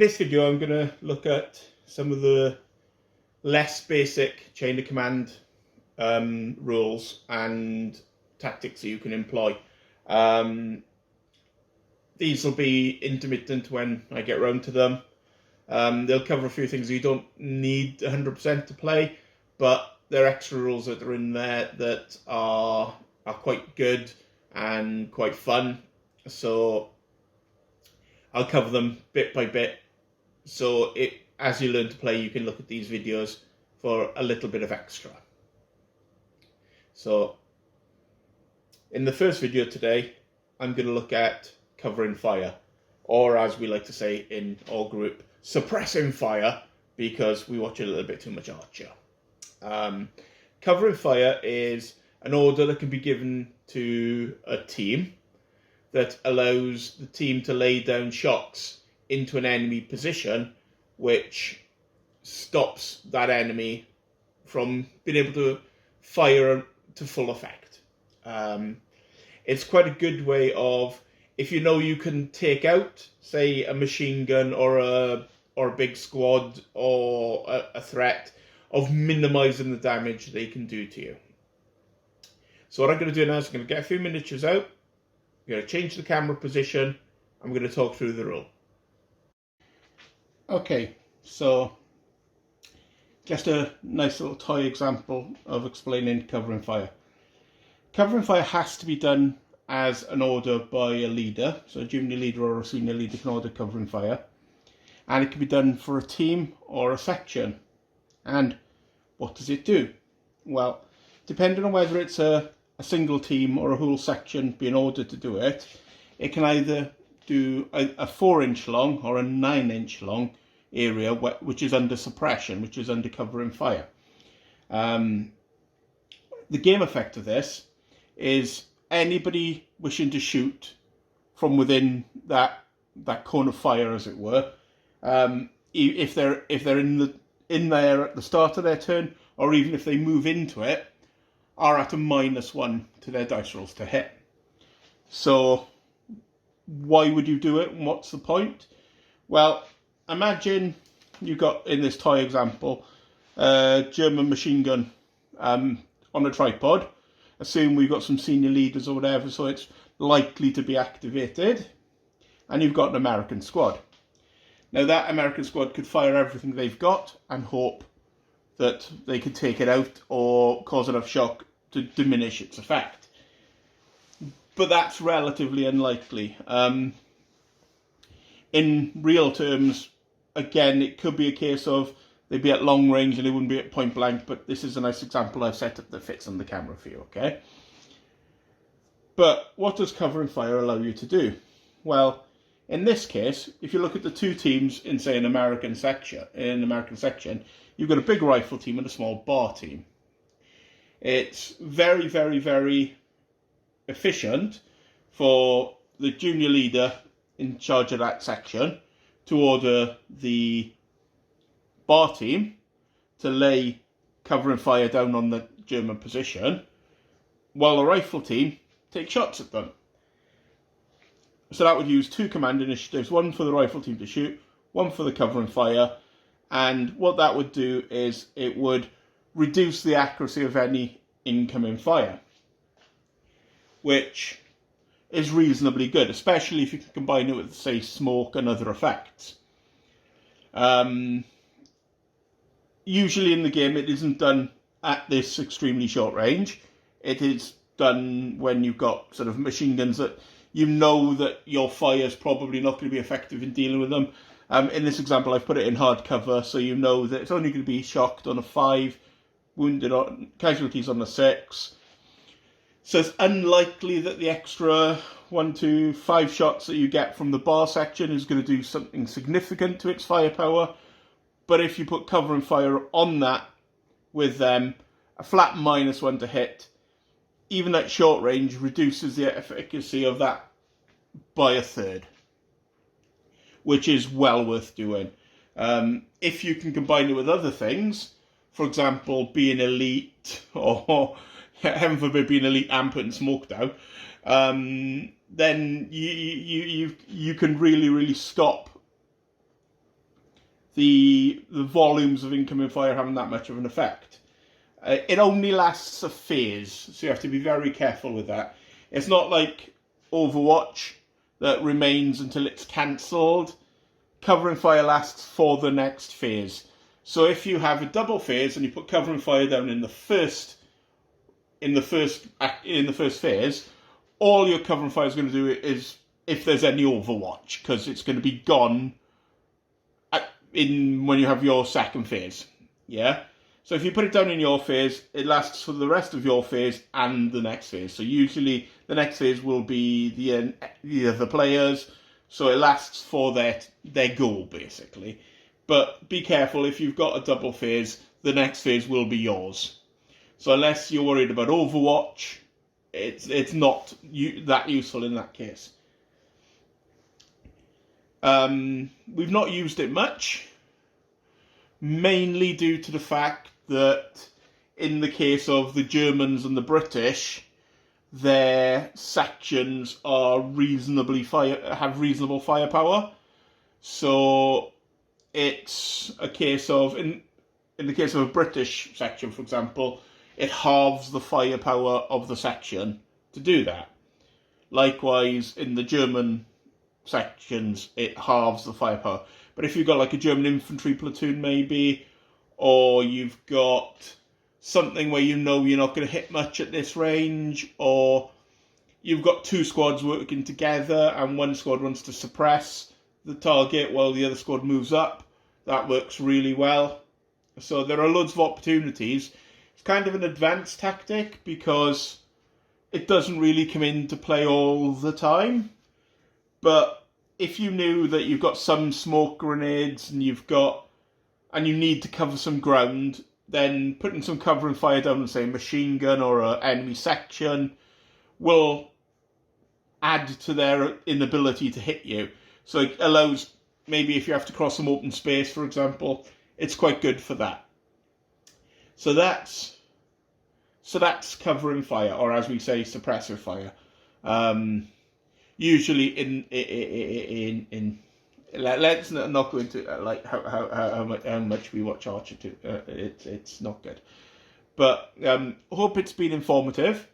this video, I'm going to look at some of the less basic chain of command rules and tactics that you can employ. These will be intermittent when I get round to them. They'll cover a few things you don't need 100% to play, but there are extra rules that are in there that are quite good and quite fun. So I'll cover them bit by bit. So as you learn to play, you can look at these videos for a little bit of extra. So in the first video today, I'm going to look at covering fire, or as we like to say in our group, suppressing fire, because we watch a little bit too much Archer. Covering fire is an order that can be given to a team that allows the team to lay down shocks into an enemy position, which stops that enemy from being able to fire to full effect. It's quite a good way of, if you know you can take out, say, a machine gun or a big squad or a threat, of minimising the damage they can do to you. So what I'm going to do now is I'm going to get a few miniatures out, I'm going to change the camera position, I'm going to talk through the rule. Okay, so just a nice little toy example of explaining covering fire. Covering fire has to be done as an order by a leader, so a junior leader or a senior leader can order covering fire, and it can be done for a team or a section. And what does it do? Well, depending on whether it's a single team or a whole section being ordered to do it, it can either do a 4-inch long or a 9-inch long area which is under suppression, which is under covering fire. The game effect of this is anybody wishing to shoot from within that cone of fire, as it were, if they're in there at the start of their turn, or even if they move into it, are at a -1 to their dice rolls to hit. So why would you do it, and what's the point? Well, imagine you got, in this toy example, a German machine gun on a tripod. Assume we've got some senior leaders or whatever, so it's likely to be activated, and you've got an American squad. Now that American squad could fire everything they've got and hope that they could take it out or cause enough shock to diminish its effect. But that's relatively unlikely. In real terms, again, it could be a case of they'd be at long range and they wouldn't be at point blank, but this is a nice example I've set up that fits on the camera for you, okay? But what does covering fire allow you to do? Well, in this case, if you look at the two teams in, say, an American section, you've got a big rifle team and a small bar team. It's very, very, very efficient for the junior leader in charge of that section to order the bar team to lay covering fire down on the German position, while the rifle team take shots at them. So that would use 2 command initiatives, one for the rifle team to shoot, one for the covering fire, and what that would do is it would reduce the accuracy of any incoming fire, which is reasonably good, especially if you can combine it with, say, smoke and other effects. Usually in the game it isn't done at this extremely short range. It is done when you've got sort of machine guns that you know that your fire is probably not going to be effective in dealing with them. In this example, I've put it in hardcover, so you know that it's only going to be shocked on a 5, wounded on casualties on a 6. So it's unlikely that the extra 1 to 5 shots that you get from the bar section is going to do something significant to its firepower. But if you put covering fire on that with them, a flat -1 to hit, even at short range, reduces the efficacy of that by 1/3, which is well worth doing. If you can combine it with other things, for example, being elite, or heaven forbid being elite and putting smoke down, then you can really stop the volumes of incoming fire having that much of an effect. It only lasts a phase, so you have to be very careful with that. It's not like Overwatch that remains until it's cancelled. Covering fire lasts for the next phase. So if you have a double phase and you put covering fire down in the first phase, all your covering fire is going to do is if there's any Overwatch, because it's going to be gone when you have your second phase. Yeah. So if you put it down in your phase, it lasts for the rest of your phase and the next phase. So usually the next phase will be the other players, so it lasts for their goal, basically. But be careful, if you've got a double phase, the next phase will be yours. So unless you're worried about Overwatch, it's not that useful in that case. We've not used it much, mainly due to the fact that in the case of the Germans and the British, their sections are have reasonable firepower. So it's a case of, in the case of a British section, for example, it halves the firepower of the section to do that. Likewise, in the German sections, it halves the firepower. But if you've got like a German infantry platoon maybe, or you've got something where you know you're not going to hit much at this range, or you've got two squads working together and one squad wants to suppress the target while the other squad moves up, that works really well. So there are loads of opportunities. It's kind of an advanced tactic because it doesn't really come into play all the time. But if you knew that you've got some smoke grenades and you need to cover some ground, then putting some covering fire down, say, a machine gun or an enemy section, will add to their inability to hit you. So it allows, maybe if you have to cross some open space, for example, it's quite good for that. So that's covering fire, or as we say, suppressor fire. Usually in let's not go into like how much we watch Archer 2. It's not good, but hope it's been informative.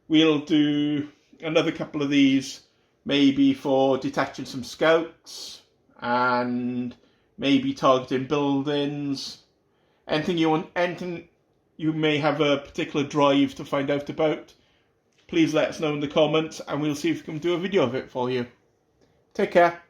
We'll do another couple of these, maybe for detaching some scouts and maybe targeting buildings. Anything you may have a particular drive to find out about, please let us know in the comments and we'll see if we can do a video of it for you. Take care.